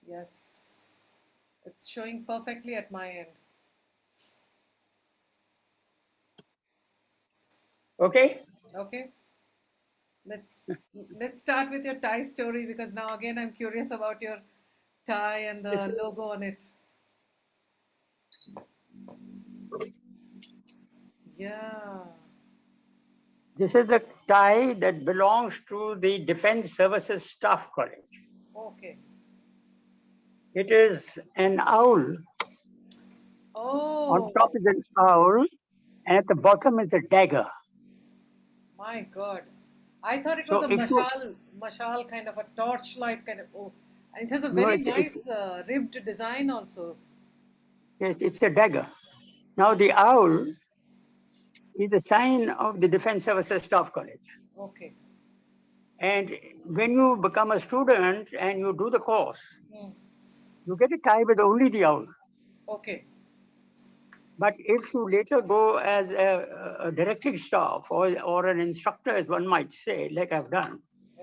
Yes. It's showing perfectly at my end. Okay. Okay. Let's let's start with your tie story because now again I'm curious about your tie and This, the logo on it. Yeah. this is the tie that belongs to the Defense Services Staff College. Okay. It is an owl. On top Oh is an owl, and at the bottom is a dagger. my God. I thought it was So a if you mashal kind of a torchlight kind of. Oh, and it has a no, very nice ribbed design also. it's a dagger. Now the owl is a sign of the Defense Services Staff College. Okay. And when you become a student and you do the course, Hmm. you get a tie with only the owl. Okay. But if you later go as a directing staff or an instructor, as one might say, like I've done,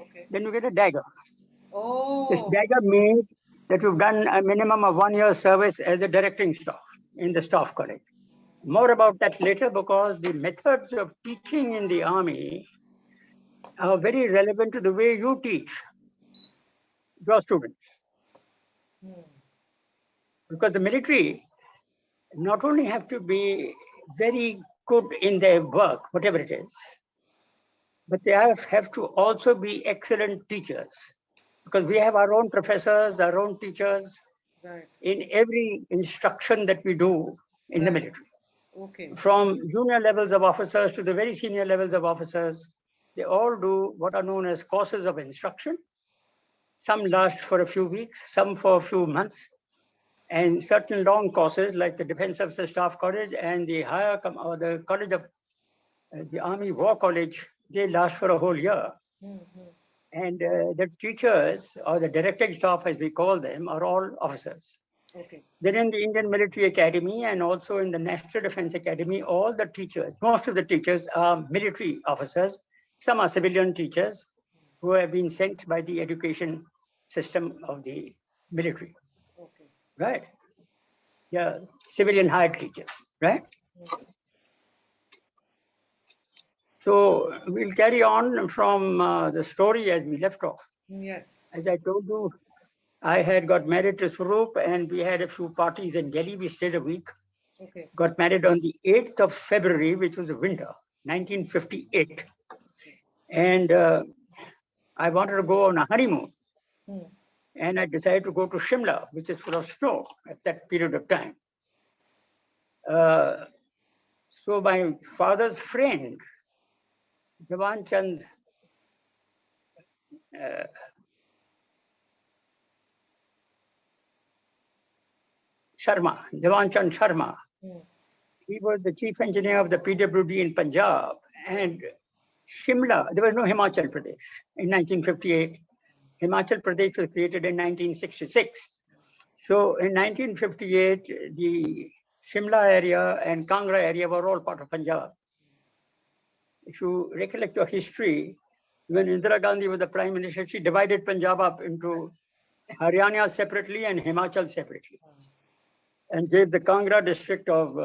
Okay. then you get a dagger. This Oh. dagger means that you've done a minimum of 1 year service as a directing staff in the staff college. More about that later because the methods of teaching in the army are very relevant to the way you teach your students. Hmm. Because the military not only have to be very good in their work, whatever it is, but they have to also be excellent teachers. Because we have our own professors, our own teachers Right. in every instruction that we do in the Right. military. Okay. From junior levels of officers to the very senior levels of officers, they all do what are known as courses of instruction. Some last for a few weeks, some for a few months, and certain long courses like the Defense Services Staff College and the or the College of the Army War College, they last for a whole year. Hmm. And the teachers or the directing staff, as we call them, are all officers. Okay. Then in the Indian Military Academy and also in the National Defense Academy, all the teachers, most of the teachers are military officers. Some are civilian teachers who have been sent by the education system of the military, Okay. right? Yeah, civilian hired teachers, right? So we'll carry on from the story as we left off. Yes. As I told you, I had got married to Swaroop and we had a few parties in Delhi. We stayed a week. Okay. Got married on the 8th of February, which was a winter, 1958. And I wanted to go on a honeymoon. Hmm. And I decided to go to Shimla, which is full of snow at that period of time. So my father's friend, Jawan Chand Sharma, Hmm. he was the chief engineer of the PWD in Punjab. And Shimla, there was no Himachal Pradesh in 1958. Himachal Pradesh was created in 1966. So in 1958, the Shimla area and Kangra area were all part of Punjab. If you recollect your history, when Indira Gandhi was the prime minister, she divided Punjab up into Haryana separately and Himachal separately, and gave the Kangra district of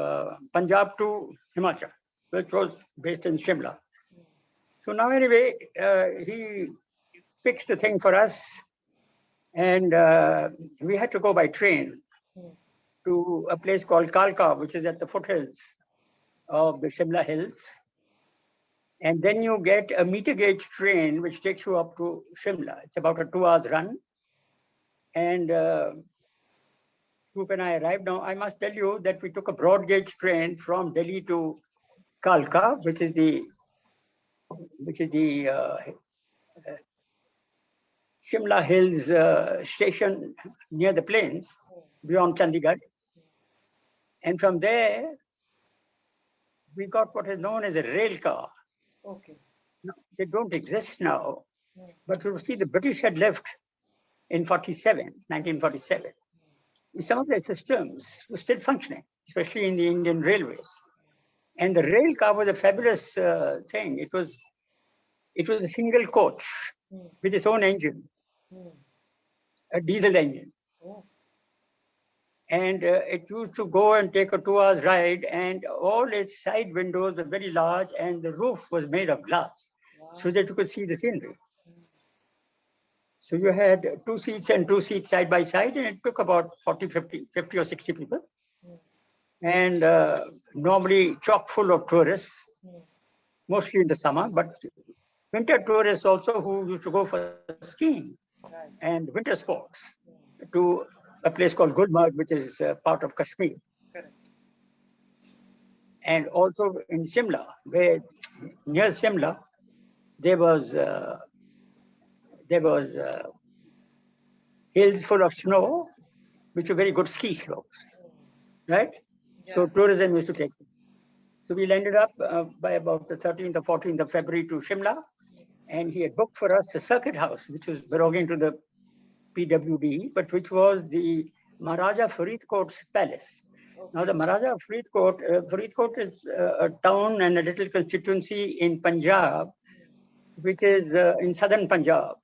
Punjab to Himachal, which was based in Shimla. So now anyway, he fixed the thing for us, and we had to go by train to a place called Kalka, which is at the foothills of the Shimla Hills. And then you get a meter gauge train, which takes you up to Shimla. It's about a 2 hours run. And Swoop and I arrived. Now, I must tell you that we took a broad gauge train from Delhi to Kalka, which is the Shimla Hills station near the plains beyond Chandigarh. And from there, we got what is known as a rail car. Okay. No, they don't exist now, but you see, the British had left in 1947. Some of their systems were still functioning, especially in the Indian railways. And the rail car was a fabulous thing. It was a single coach with its own engine, a diesel engine. Oh, And it used to go and take a 2 hours ride, and all its side windows were very large, and the roof was made of glass so wow. that you could see the scenery. Mm, So you had two seats and two seats side by side, and it took about 40, 50 or 60 people. mm, And normally chock full of tourists, mm. mostly in the summer, but winter tourists also who used to go for skiing Right. and winter sports Mm, to a place called Gulmarg, which is part of Kashmir. correct. And also in Shimla, where near Shimla, there was uh, there was hills full of snow, which were very good ski slopes, right? So Yeah. tourism used to take. So we landed up by about the 13th or 14th of February to Shimla, and he had booked for us a circuit house, which was belonging to the PWD, but which was the Maharaja Faridkot's palace. Now, Okay. the Maharaja Faridkot is a town and a little constituency in Punjab, which is in southern Punjab,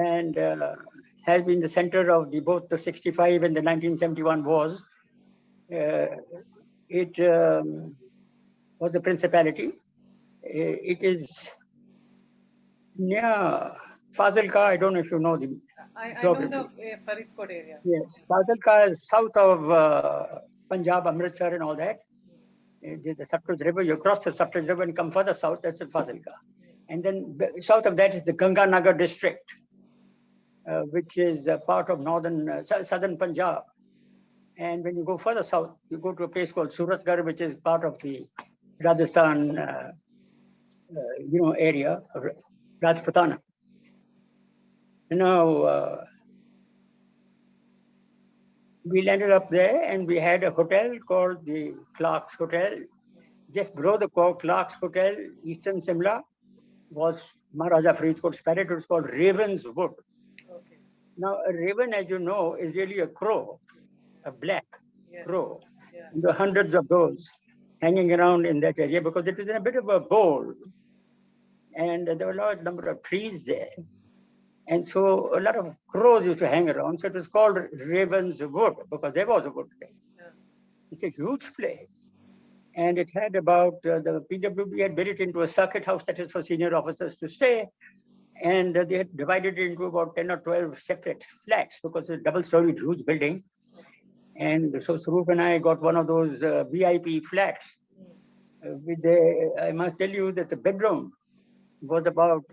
and has been the center of both the 65 and the 1971 wars. Uh, it was a principality. It is near Fazilka. I don't know if you know the I know the geography. Faridkot area. Yes, Fazilka is south of Punjab, Amritsar, and all that. There's the Satluj River. You cross the Satluj River and come further south. That's in Fazilka. And then south of that is the Ganganagar district, which is part of northern southern Punjab. And when you go further south, you go to a place called Suratgarh, which is part of the Rajasthan, area, Rajputana. Now, we landed up there, and we had a hotel called the Clark's Hotel. Just below the Clark's Hotel, Eastern Simla, was Maharaja Faridkot's palace. It was called Raven's Wood. Okay. Now, a raven, as you know, is really a crow, a black Yes. crow. Yeah. And there are hundreds of those hanging around in that area because it was in a bit of a bowl. And there were a large number of trees there. And so a lot of crows used to hang around. So it was called Raven's Wood because there was a wood there. Yeah. It's a huge place. And it had about, the PWB had built it into a circuit house that is for senior officers to stay. And they had divided it into about 10 or 12 separate flats because it's a double-storied huge building. And so Sarup and I got one of those VIP flats. I must tell you that the bedroom was about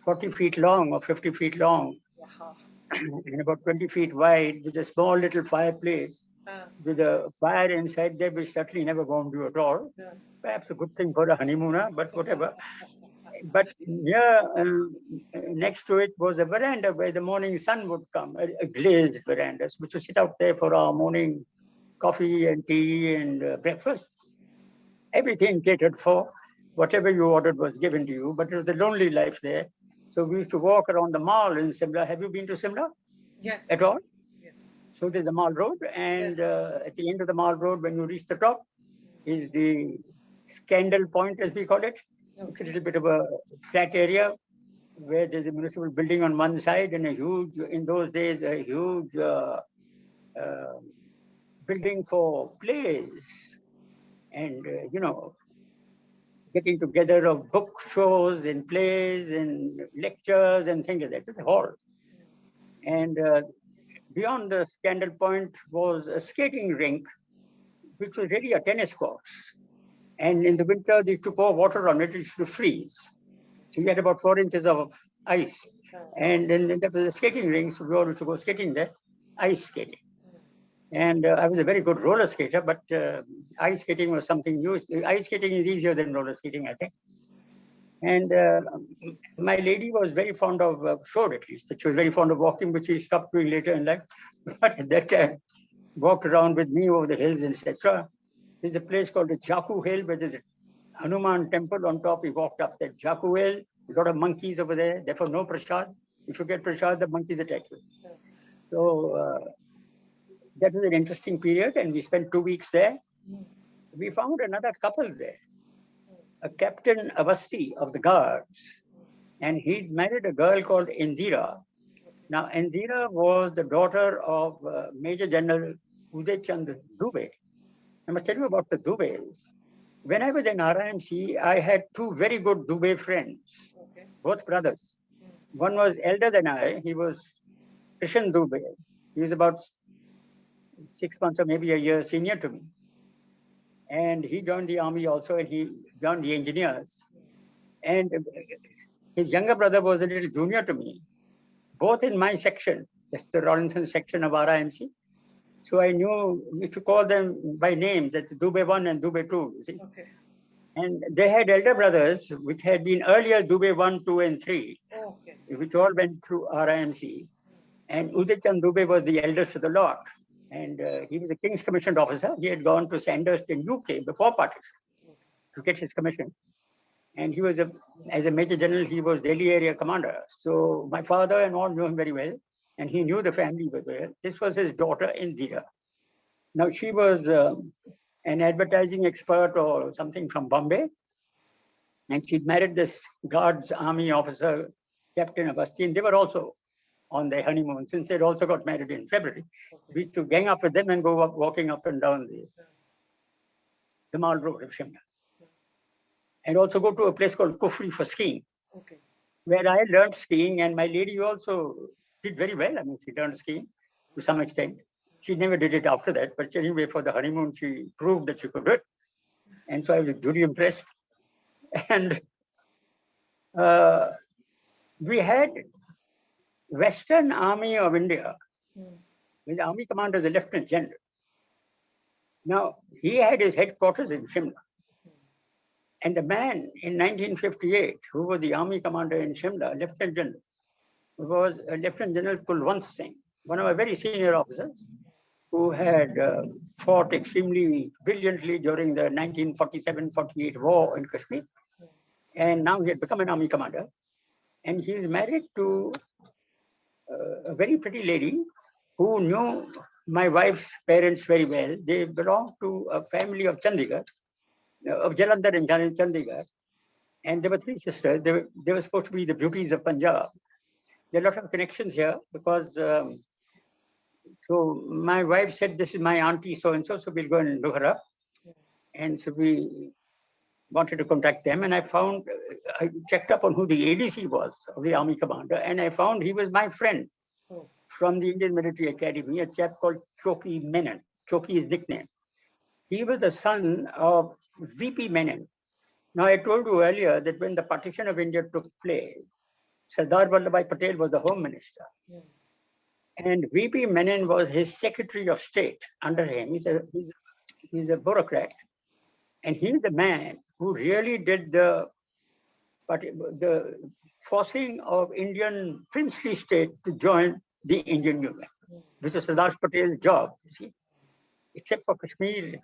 40 feet long or 50 feet long Wow. and about 20 feet wide with a small little fireplace with a fire inside there, which certainly never warmed you at all. Yeah. Perhaps a good thing for a honeymooner, but whatever. But near, next to it was a veranda where the morning sun would come, a glazed veranda, which would sit out there for our morning coffee and tea and breakfast. Everything catered for. Whatever you ordered was given to you, but it was a lonely life there. So we used to walk around the mall in Simla. Have you been to Simla Yes. at all? Yes. So there's a mall road, and Yes. at the end of the mall road, when you reach the top, is the Scandal Point, as we call it. It's a Okay. little bit of a flat area where there's a municipal building on one side and in those days, a huge uh, building for plays and, getting together of book shows and plays and lectures and things like that. It's a hall. And beyond the Scandal Point was a skating rink, which was really a tennis course. And in the winter, they used to pour water on it, it used to freeze. So you had about 4 inches of ice. And then there was a skating rink, so we all used to go skating there, ice skating. And I was a very good roller skater, but ice skating was something new. Ice skating is easier than roller skating, I think. And my lady was very fond of, showed at least, that she was very fond of walking, which she stopped doing later in life. But at that time, walked around with me over the hills, etc. There's a place called the Jaku Hill, where there's a Hanuman temple on top. We walked up that Jaku Hill, a lot of monkeys over there, therefore no prasad. If you get prasad, the monkeys attack you. So that was an interesting period, and we spent 2 weeks there. We found another couple there, a Captain Avasti of the Guards, and he'd married a girl called Indira, Now, Indira was the daughter of Major General Uday Chand Dubey. I must tell you about the Dubeys. When I was in RIMC, I had two very good Dubey friends, Okay. both brothers. One was elder than I. He was Krishan Dubey. He was about 6 months or maybe a year senior to me. And he joined the army also, and he joined the engineers. And his younger brother was a little junior to me, both in my section. That's the Rawlinson section of RIMC. So I knew we used to call them by name. That's Dubey 1 and Dubey 2, you see. Okay. And they had elder brothers, which had been earlier Dubey 1, 2, and 3, Okay. which all went through RIMC. And Uday Chand Dubey was the eldest of the lot. And he was a King's Commissioned officer. He had gone to Sandhurst in UK before partition to get his commission. And he was, as a Major General, he was Delhi area commander. So my father and all knew him very well. And he knew the family very well. This was his daughter, Indira. Now, she was an advertising expert or something from Bombay. And she'd married this Guards Army officer, Captain Avasti, and they were also on their honeymoon, since they'd also got married in February. We used to gang up with them and go up, walking up and down the Mall Road of Shimla. And also go to a place called Kufri for skiing, Okay. where I learned skiing, and my lady also did very well. I mean, she learned skiing to some extent. She never did it after that, but anyway, for the honeymoon, she proved that she could do it. And so I was duly impressed. And we had Western Army of India, with the army commander as a lieutenant general. Now, he had his headquarters in Shimla. And the man in 1958, who was the army commander in Shimla, Lieutenant General, was Lieutenant General Kulwant Singh, one of our very senior officers who had fought extremely brilliantly during the 1947-48 war in Kashmir. And now he had become an army commander. And he is married to a very pretty lady who knew my wife's parents very well. They belonged to a family of Chandigarh, of Jalandhar and Chandigarh. And there were three sisters. They were supposed to be the beauties of Punjab. There are a lot of connections here because, so my wife said, this is my auntie so-and-so, so we'll go and look her up. And so we wanted to contact them. And I found, I checked up on who the ADC was of the army commander. And I found he was my friend from the Indian Military Academy, a chap called Choki Menon. Choki is nickname. He was the son of VP Menon. Now, I told you earlier that when the partition of India took place, Sardar Vallabhbhai Patel was the Home Minister. And VP Menon was his Secretary of State under him. He's a bureaucrat. And he's the man who really did the forcing of Indian princely state to join the Indian Union, which is Sardar Patel's job, you see, except for Kashmir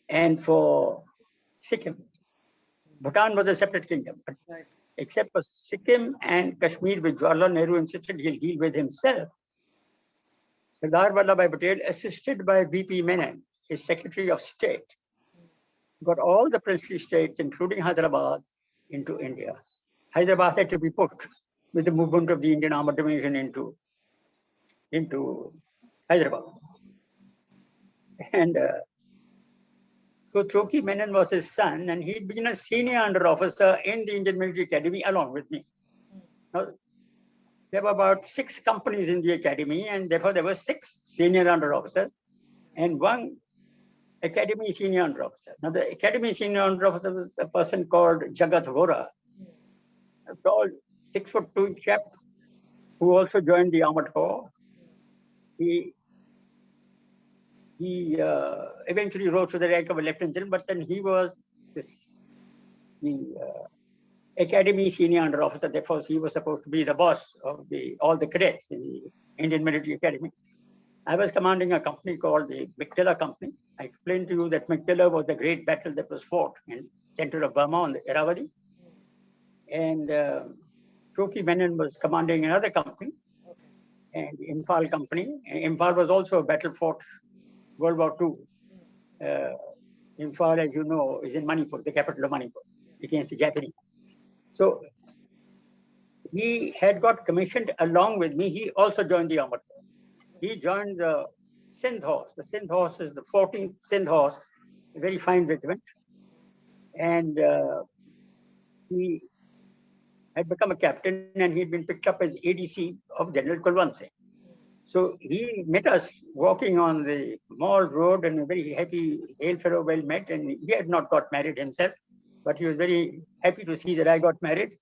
and for Sikkim. Bhutan was a separate kingdom, but except for Sikkim and Kashmir, which Jawaharlal Nehru insisted he'll deal with himself, Sardar Vallabhbhai Patel, assisted by VP Menon, his Secretary of State, got all the princely states, including Hyderabad, into India. Hyderabad had to be put with the movement of the Indian Armored Division into Hyderabad. And so Choki Menon was his son, and he'd been a senior under officer in the Indian Military Academy along with me. Now, there were about 6 companies in the academy, and therefore there were 6 senior under officers and 1 academy senior under officer. Now, the academy senior under officer was a person called Jagat Vora, a tall 6'2" chap who also joined the Armored Corps. He eventually rose to the rank of a lieutenant general, but then he was the academy senior under officer. Therefore, he was supposed to be the boss of all the cadets in the Indian Military Academy. I was commanding a company called the Mictilla Company. I explained to you that Mictilla was the great battle that was fought in center of Burma on the Irrawaddy. And Choki Menon was commanding another company, and Imphal Company. And Imphal was also a battle fought World War II. Imphal, as you know, is in Manipur, the capital of Manipur, against the Japanese. So he had got commissioned along with me. He also joined the armored corps. He joined the Sindh Horse. The Sindh Horse is the 14th Sindh Horse, a very fine regiment. And he had become a captain and he'd been picked up as ADC of General Kulwant Singh. So he met us walking on the Mall Road and a very happy, hail fellow, well met. And he had not got married himself, but he was very happy to see that I got married.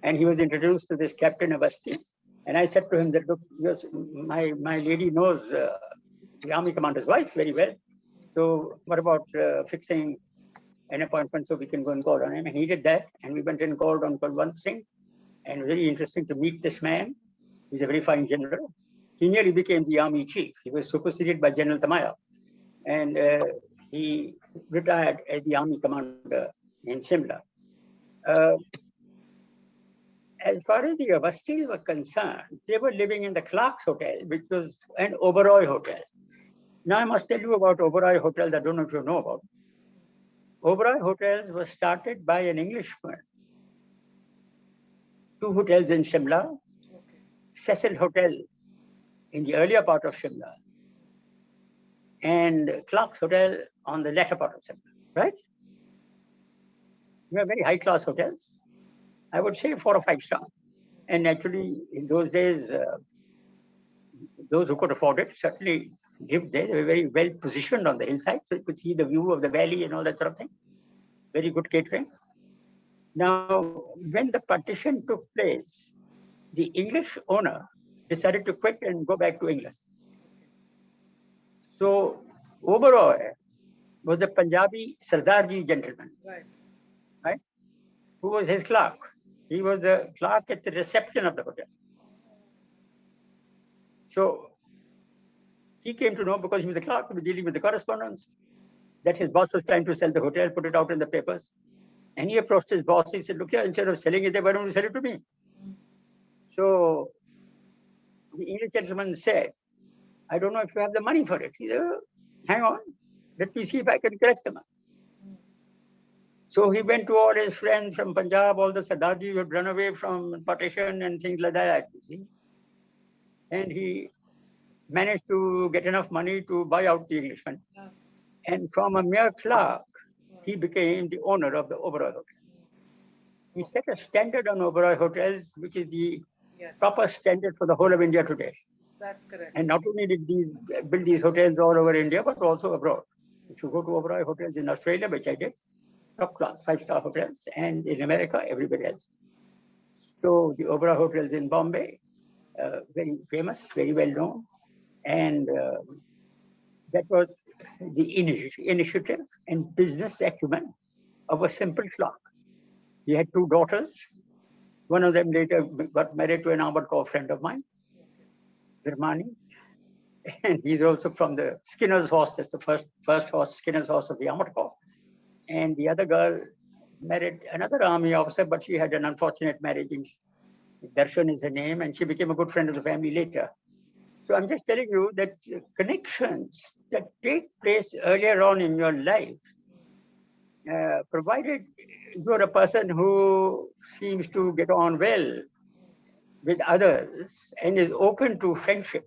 And he was introduced to this Captain Avasti. And I said to him that, look, my lady knows the army commander's wife very well. So what about fixing an appointment so we can go and call on him? And he did that. And we went and called on Kulwant Singh. And very interesting to meet this man. He's a very fine general. He nearly became the army chief. He was superseded by General Tamaya. And he retired as the army commander in Simla. As far as the Avastis were concerned, they were living in the Clark's Hotel, which was an Oberoi hotel. Now I must tell you about Oberoi hotels. I don't know if you know about. Oberoi hotels were started by an Englishman. 2 hotels in Shimla, Cecil Hotel in the earlier part of Shimla, and Clark's Hotel on the latter part of Shimla, right? We are very high-class hotels. I would say 4 or 5 star. And actually, in those days, those who could afford it certainly lived there. They were very well positioned on the hillside, so you could see the view of the valley and all that sort of thing. Very good catering. Now, when the partition took place, the English owner decided to quit and go back to England. So Oberoi was the Punjabi Sardarji gentleman, right? Who was his clerk. He was the clerk at the reception of the hotel. So he came to know, because he was a clerk, he was dealing with the correspondence, that his boss was trying to sell the hotel, put it out in the papers. And he approached his boss. He said, look here, instead of selling it, why don't you sell it to me? So the English gentleman said, I don't know if you have the money for it. He said, hang on, let me see if I can collect the money. So he went to all his friends from Punjab, all the Sardarji who had run away from partition and things like that, you see. And he managed to get enough money to buy out the Englishman. And from a mere clerk, he became the owner of the Oberoi Hotels. He set a standard on Oberoi Hotels, which is the proper standard for the whole of India today. That's correct. And not only did build these hotels all over India, but also abroad. If you go to Oberoi Hotels in Australia, which I did, top class, 5-star hotels, and in America, everybody else. So the Oberoi Hotels in Bombay, very famous, very well known. And that was the initiative and business acumen of a simple clerk. He had 2 daughters. One of them later got married to an armored corps friend of mine, Zirmani. And he's also from the Skinner's Horse. That's the first horse, Skinner's Horse of the armored corps. And the other girl married another army officer, but she had an unfortunate marriage. Darshan is her name, and she became a good friend of the family later. So I'm just telling you that connections that take place earlier on in your life, provided you're a person who seems to get on well with others and is open to friendship,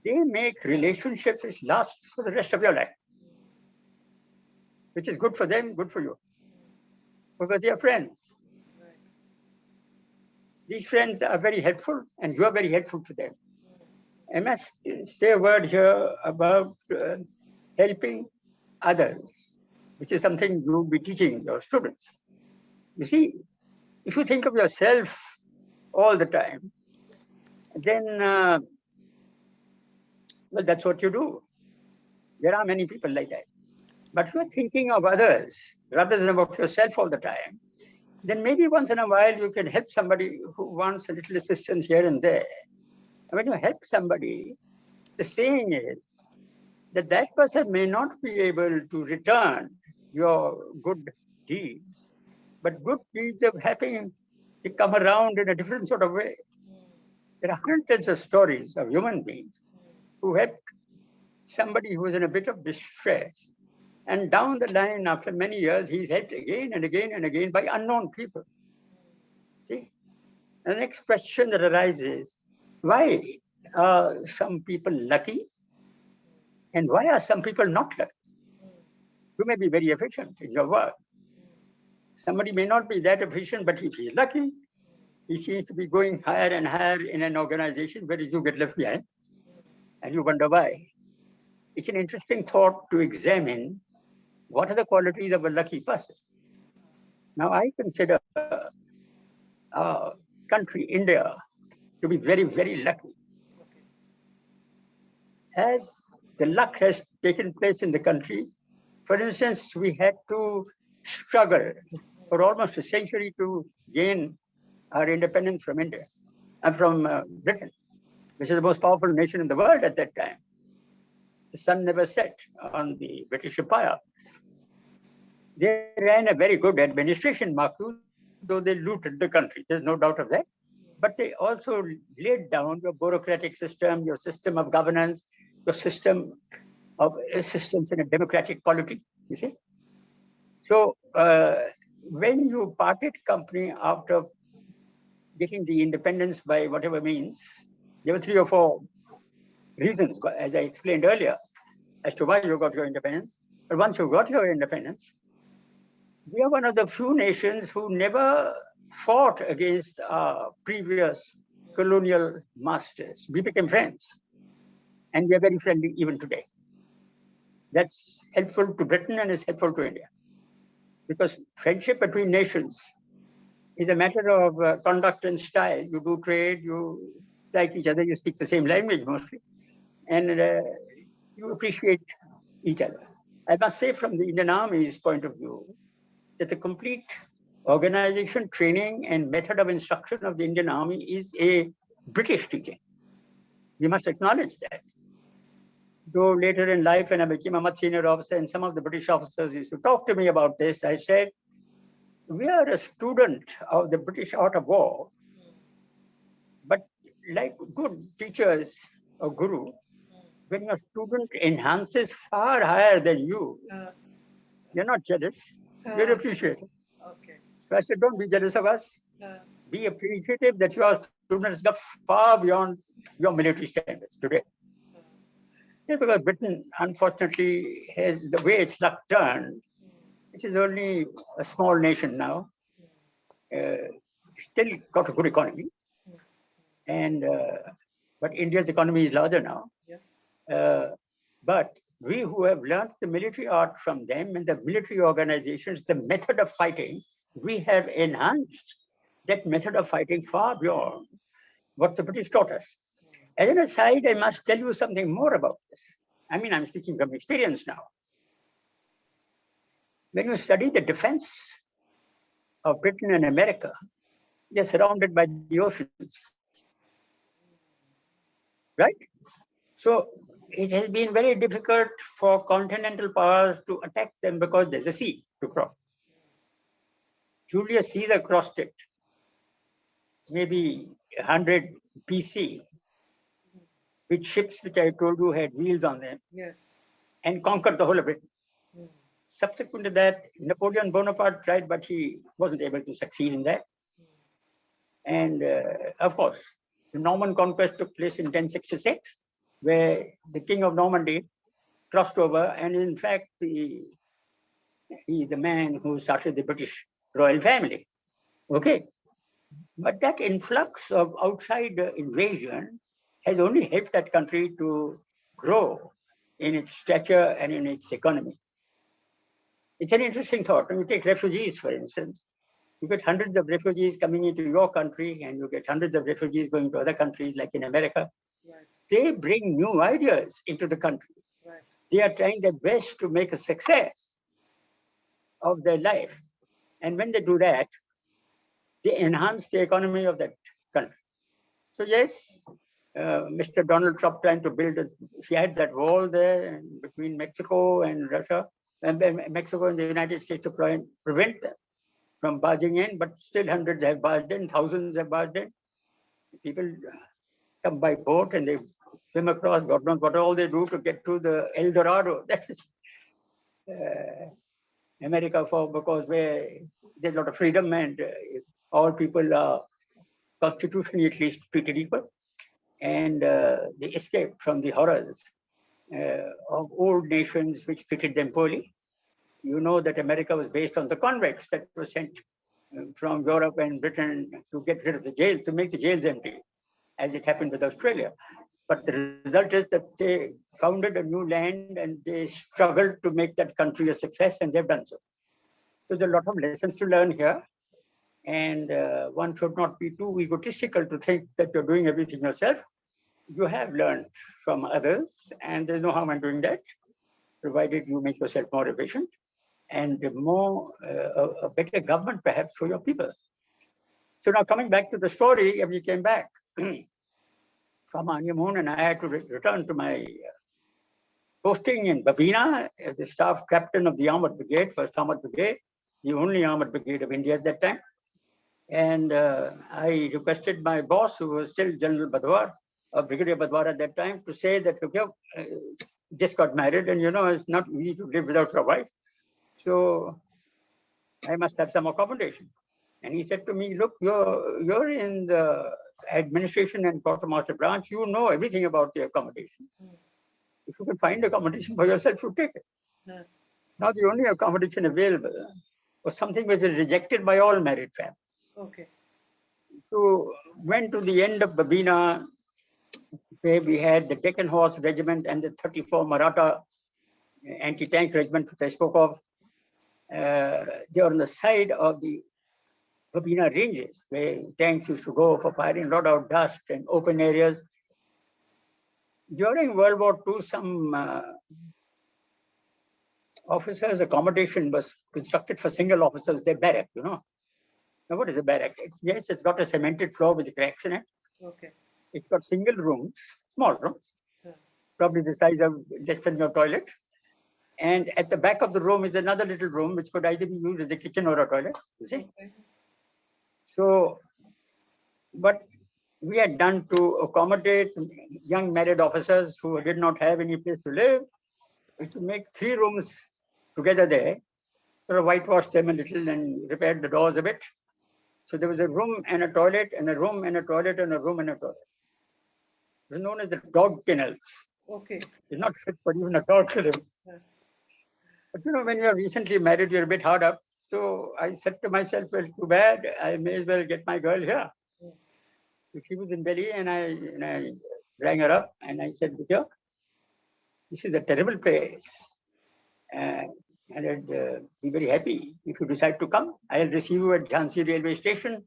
they make relationships which last for the rest of your life, which is good for them, good for you, because they are friends. These friends are very helpful, and you are very helpful to them. I must say a word here about helping others, which is something you'll be teaching your students. You see, if you think of yourself all the time, then, well, that's what you do. There are many people like that. But if you're thinking of others rather than about yourself all the time, then maybe once in a while you can help somebody who wants a little assistance here and there. And when you help somebody, the saying is that that person may not be able to return your good deeds, but good deeds of helping to come around in a different sort of way. There are hundreds of stories of human beings who helped somebody who was in a bit of distress. And down the line, after many years, he's helped again and again and again by unknown people. See? The next question that arises, why are some people lucky and why are some people not lucky? You may be very efficient in your work. Somebody may not be that efficient, but if he's lucky, he seems to be going higher and higher in an organization, whereas you get left behind and you wonder why. It's an interesting thought to examine what are the qualities of a lucky person. Now, I consider our country, India, to be very, very lucky. Okay. As the luck has taken place in the country, for instance, we had to struggle for almost a century to gain our independence from India and from Britain, which is the most powerful nation in the world at that time. The sun never set on the British Empire. They ran a very good administration, Mark, though they looted the country. There's no doubt of that. But they also laid down your bureaucratic system, your system of governance, your system of systems in a democratic polity, you see. So when you parted company after getting the independence by whatever means, there were 3 or 4 reasons, as I explained earlier, as to why you got your independence. But once you got your independence, we are one of the few nations who never fought against our previous colonial masters. We became friends, and we are very friendly even today. That's helpful to Britain and is helpful to India, because friendship between nations is a matter of conduct and style. You do trade, you like each other, you speak the same language mostly, and you appreciate each other. I must say, from the Indian Army's point of view, that the complete organization, training, and method of instruction of the Indian Army is a British teaching. We must acknowledge that. Though later in life, when I became a much senior officer, and some of the British officers used to talk to me about this, I said, we are a student of the British art of war, but like good teachers or guru, when your student enhances far higher than you, you're not jealous, you're appreciative. Okay. So I said, don't be jealous of us. Be appreciative that your students got far beyond your military standards today. Yeah, because Britain, unfortunately, has the way its luck turned. It is only a small nation now, still got a good economy, and but India's economy is larger now. But we who have learned the military art from them and the military organizations, the method of fighting, we have enhanced that method of fighting far beyond what the British taught us. As an aside, I must tell you something more about this. I mean, I'm speaking from experience now. When you study the defense of Britain and America, they're surrounded by the oceans, right? So it has been very difficult for continental powers to attack them because there's a sea to cross. Julius Caesar crossed it, maybe 100 BC, with ships which I told you had wheels on them. Yes. And conquered the whole of Britain. Subsequent to that, Napoleon Bonaparte tried, but he wasn't able to succeed in that. And of course, the Norman conquest took place in 1066, where the King of Normandy crossed over, and in fact, he's the man who started the British royal family. Okay. But that influx of outside invasion has only helped that country to grow in its stature and in its economy. It's an interesting thought. When you take refugees, for instance, you get hundreds of refugees coming into your country, and you get hundreds of refugees going to other countries, like in America. Right. They bring new ideas into the country. Right. They are trying their best to make a success of their life. And when they do that, they enhance the economy of that country. So yes, Mr. Donald Trump trying to build, he had that wall there between Mexico and Russia, and Mexico and the United States to prevent them from barging in, but still hundreds have barged in, thousands have barged in. People come by boat and they swim across, God knows what all they do to get to the El Dorado. That is America, for because where there's a lot of freedom and all people are constitutionally at least treated equal, and they escaped from the horrors of old nations which treated them poorly. You know that America was based on the convicts that were sent from Europe and Britain to get rid of the jails, to make the jails empty, as it happened with Australia. But the result is that they founded a new land and they struggled to make that country a success, and they've done so. So there are a lot of lessons to learn here. And one should not be too egotistical to think that you're doing everything yourself. You have learned from others, and there's no harm in doing that, provided you make yourself more efficient and more a better government perhaps for your people. So now coming back to the story, we came back from honeymoon, and I had to return to my posting in Babina as the staff captain of the Armored Brigade, 1st Armored Brigade, the only Armored Brigade of India at that time. And I requested my boss, who was still General Badwar, Brigadier Badwar at that time, to say that, look, just got married, and it's not easy to live without your wife. So I must have some accommodation. And he said to me, look, you're in the administration and quartermaster branch. You know everything about the accommodation. If you can find accommodation for yourself, you take it. Now, the only accommodation available was something which is rejected by all married families. Okay. So went to the end of Babina, where we had the Deccan Horse Regiment and the 34 Maratha anti-tank regiment, which I spoke of. They were on the side of the Babina ranges, where tanks used to go for firing, a lot of dust and open areas. During World War II, some officers' accommodation was constructed for single officers, their barrack, Now, what is a barrack? Yes, it's got a cemented floor with cracks in it. Okay. It's got single rooms, small rooms, probably the size of less than your toilet. And at the back of the room is another little room, which could either be used as a kitchen or a toilet, you see. Okay. So, what we had done to accommodate young married officers who did not have any place to live is to make 3 rooms together there, sort of whitewashed them a little and repaired the doors a bit. So there was a room and a toilet and a room and a toilet and a room and a toilet. It was known as the dog kennels. Okay. It's not fit for even a dog to live. But when you're recently married, you're a bit hard up. So I said to myself, well, too bad, I may as well get my girl here. So she was in Delhi, and I rang her up and I said, look here, this is a terrible place. And I'd be very happy if you decide to come. I'll receive you at Jhansi railway station,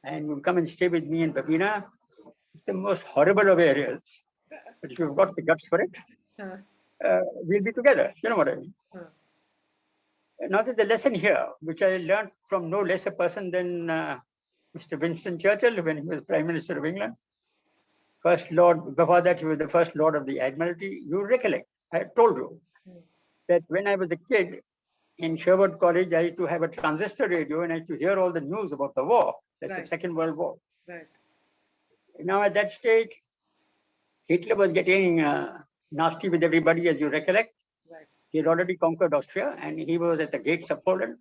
and you'll come and stay with me in Babina. It's the most horrible of areas. But if you've got the guts for it, we'll be together. You know what I mean? Now, there's a lesson here, which I learned from no less a person than Mr. Winston Churchill when he was Prime Minister of England. First Lord, before that, he was the First Lord of the Admiralty. You recollect, I told you that when I was a kid in Sherwood College, I used to have a transistor radio and I used to hear all the news about the war. That's the Second World War. Right. Now, at that stage, Hitler was getting nasty with everybody, as you recollect. Right. He had already conquered Austria and he was at the gates of Poland.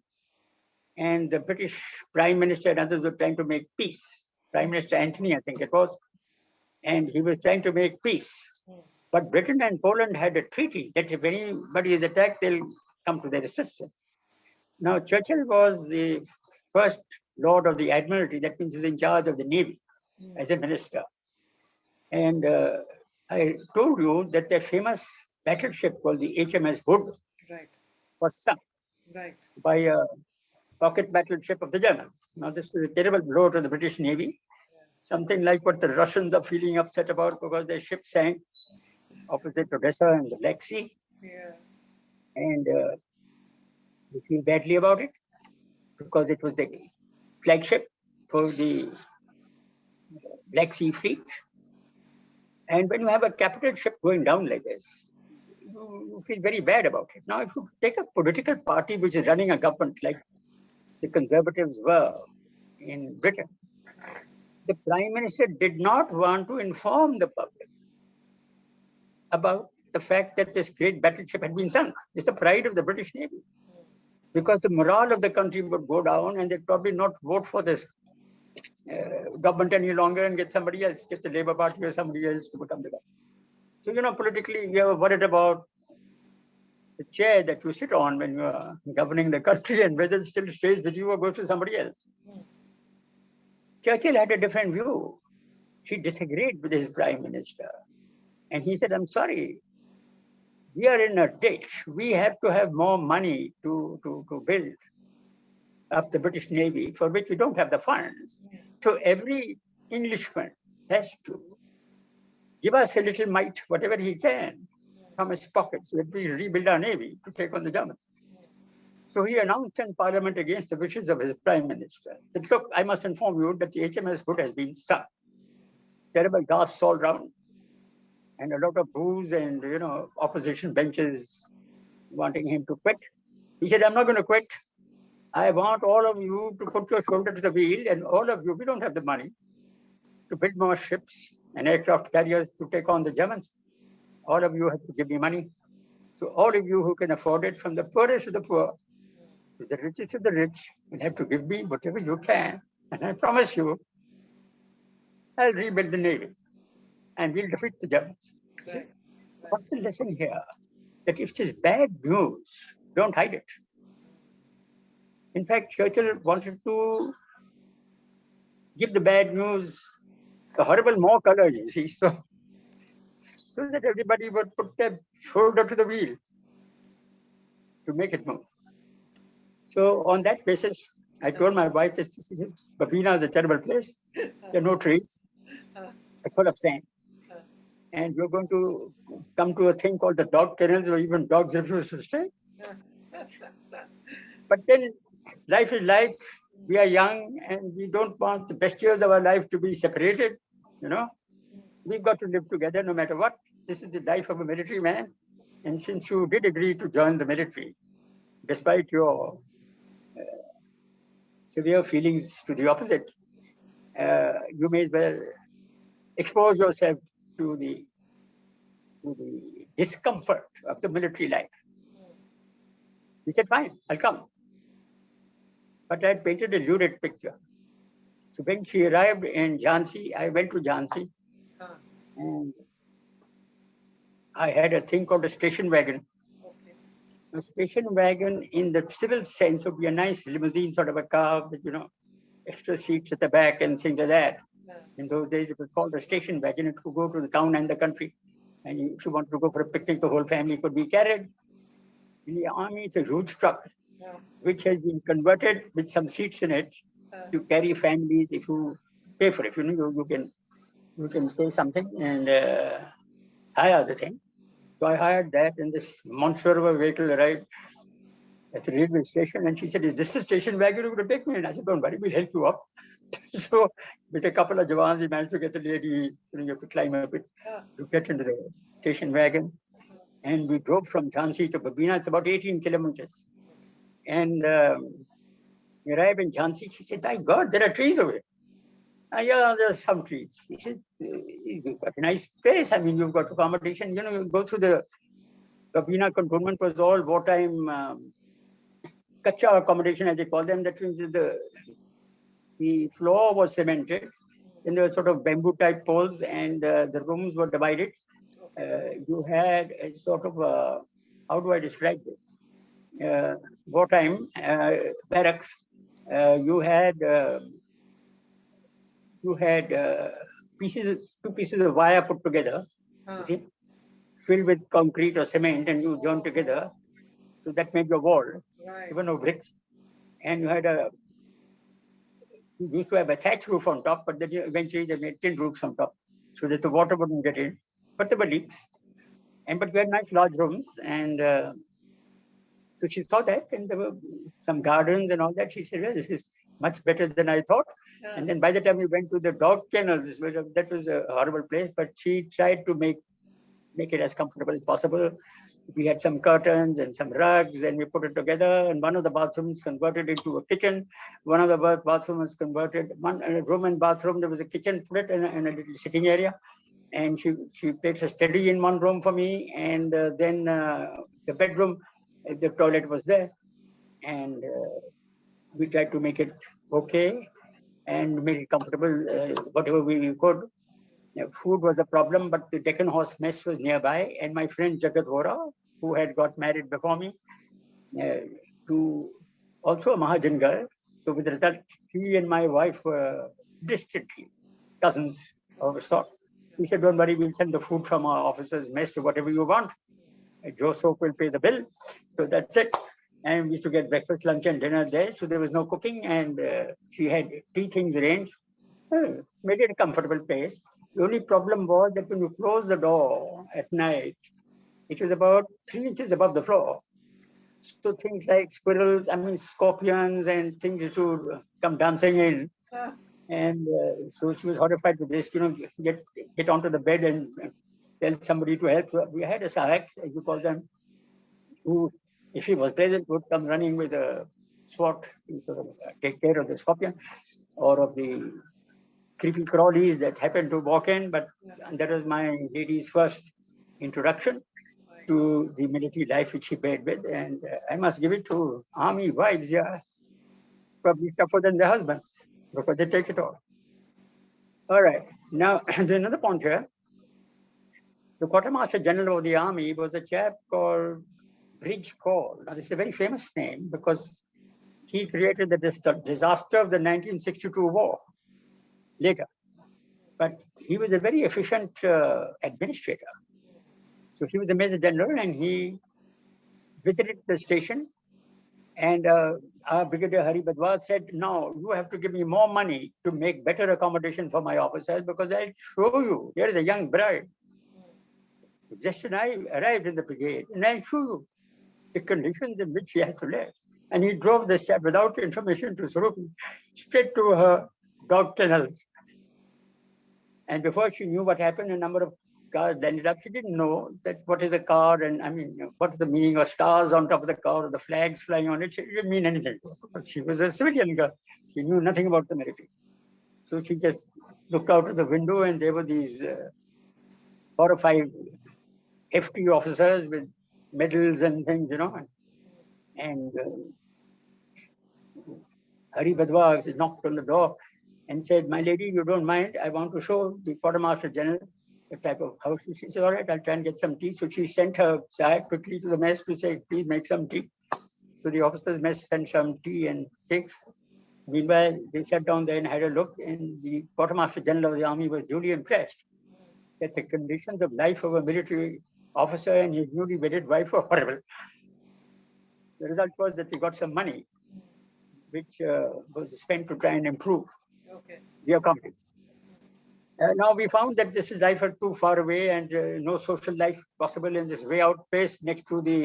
And the British Prime Minister and others were trying to make peace. Prime Minister Anthony, I think it was. And he was trying to make peace. But Britain and Poland had a treaty that if anybody is attacked, they'll come to their assistance. Now, Churchill was the First Lord of the Admiralty. That means he's in charge of the Navy as a minister. And I told you that the famous battleship called the HMS Hood was sunk by a pocket battleship of the Germans. Now, this is a terrible blow to the British Navy, something like what the Russians are feeling upset about because their ship sank opposite Odessa in the Black Sea. And we feel badly about it because it was the flagship for the Black Sea Fleet. And when you have a capital ship going down like this, you feel very bad about it. Now, if you take a political party which is running a government like the Conservatives were in Britain, the Prime Minister did not want to inform the public about the fact that this great battleship had been sunk. It's the pride of the British Navy. Because the morale of the country would go down and they'd probably not vote for this government any longer and get somebody else, get the Labour Party or somebody else to become the government. So, politically, you are worried about the chair that you sit on when you are governing the country and whether it still stays with you or goes to somebody else. Churchill had a different view. She disagreed with his prime minister. And he said, I'm sorry, we are in a ditch. We have to have more money to build up the British Navy, for which we don't have the funds. So every Englishman has to give us a little mite, whatever he can, from his pockets, so that we rebuild our Navy to take on the Germans. So he announced in Parliament against the wishes of his Prime Minister that, look, I must inform you that the HMS Hood has been sunk. Terrible gasps all round, and a lot of boos and, opposition benches wanting him to quit. He said, I'm not going to quit. I want all of you to put your shoulder to the wheel, and all of you, we don't have the money to build more ships and aircraft carriers to take on the Germans. All of you have to give me money. So all of you who can afford it, from the poorest to the poor, to the richest to the rich, will have to give me whatever you can. And I promise you, I'll rebuild the Navy and we'll defeat the Germans. Right. What's the lesson here? That if it is bad news, don't hide it. In fact, Churchill wanted to give the bad news a horrible more color, you see, so that everybody would put their shoulder to the wheel to make it move. So on that basis, I told my wife that Babina is a terrible place. There are no trees. It's full of sand. And you're going to come to a thing called the dog kennels where even dogs refuse to stay. But then life is life. We are young and we don't want the best years of our life to be separated. We've got to live together no matter what. This is the life of a military man. And since you did agree to join the military, despite your severe feelings to the opposite, you may as well expose yourself to the discomfort of the military life. He said, fine, I'll come. But I had painted a lurid picture. So when she arrived in Jhansi, I went to Jhansi, and I had a thing called a station wagon. A station wagon in the civil sense would be a nice limousine sort of a car with, extra seats at the back and things like that. In those days, it was called a station wagon. It could go to the town and the country. And if you wanted to go for a picnic, the whole family could be carried. In the army, it's a huge truck, which has been converted with some seats in it to carry families. If you pay for it, you can pay something and hire the thing. So I hired that, and this monster of a vehicle arrived at the railway station, and she said, is this the station wagon you're going to take me? And I said, don't worry, we'll help you up. So with a couple of Jawans, we managed to get the lady, you have to climb up it to get into the station wagon. And we drove from Jhansi to Babina. It's about 18 kilometers. And we arrived in Jhansi. She said, my God, there are trees over here. Yeah, there's some trees. He said, you've got a nice place. I mean, you've got accommodation. You go through the Babina cantonment was all wartime kacha accommodation, as they call them. That means the floor was cemented. Then there were sort of bamboo type poles, and the rooms were divided. You had a sort of, how do I describe this? Wartime barracks. You had two pieces of wire put together, you see, filled with concrete or cement, and you joined together. So that made your wall. Right. Even no bricks. And you used to have a thatch roof on top, but then eventually they made tin roofs on top so that the water wouldn't get in. But there were leaks. But we had nice large rooms. And so she saw that, and there were some gardens and all that. She said, well, this is much better than I thought. And then by the time we went to the dog kennels, that was a horrible place, but she tried to make it as comfortable as possible. We had some curtains and some rugs, and we put it together. And one of the bathrooms converted into a kitchen. One of the bathrooms was converted, one room and bathroom, there was a kitchen, put it in a little sitting area. And she placed a study in one room for me. And then the bedroom, the toilet was there. And we tried to make it okay. and made it comfortable, whatever we could. Food was a problem, but the Deccan Horse Mess was nearby, and my friend Jagat Vora, who had got married before me, to also a Mahajan girl. So with the result, he and my wife were distant cousins of a sort. She said, "Don't worry, we'll send the food from our officers' mess to whatever you want. Joe Soap will pay the bill." So that's it. And we used to get breakfast, lunch, and dinner there. So there was no cooking, and she had tea things arranged. Made it a comfortable place. The only problem was that when you close the door at night, it was about 3 inches above the floor. So things like squirrels, I mean scorpions, and things that would come dancing in. And so she was horrified with this. Get onto the bed and tell somebody to help. We had a sahak, as you call them, who, if he was present, would come running with a sword to sort of take care of the scorpion or of the creepy crawlies that happened to walk in. But that was my lady's first introduction to the military life which she paired with. And I must give it to army wives, yeah, probably tougher than the husband because they take it all. All right. Now, there's another point here. The Quartermaster General of the Army was a chap called Bridge Call. Now, this is a very famous name because he created the disaster of the 1962 war later. But he was a very efficient administrator. So he was a Major General and he visited the station. And our Brigadier Hari Badwar said, "No, you have to give me more money to make better accommodation for my officers because I'll show you. Here is a young bride. Just and I arrived in the brigade and I'll show you the conditions in which she had to live." And he drove the chap without information to Surupi, straight to her dog kennels. And before she knew what happened, a number of cars landed up. She didn't know that what is a car and what is the meaning of stars on top of the car or the flags flying on it. She didn't mean anything. She was a civilian girl. She knew nothing about the military. So she just looked out of the window and there were these 4 or 5 FT officers with medals and things, And Hari Badwa knocked on the door and said, "My lady, you don't mind? I want to show the Quartermaster General the type of house." She said, "All right, I'll try and get some tea." So she sent her sahib quickly to the mess to say, "Please make some tea." So the officers' mess sent some tea and cakes. Meanwhile, they sat down there and had a look, and the Quartermaster General of the Army was duly impressed that the conditions of life of a military officer and his newly wedded wife were horrible. The result was that we got some money, which was spent to try and improve the accommodation. Now we found that this is life too far away and no social life possible in this way out place next to the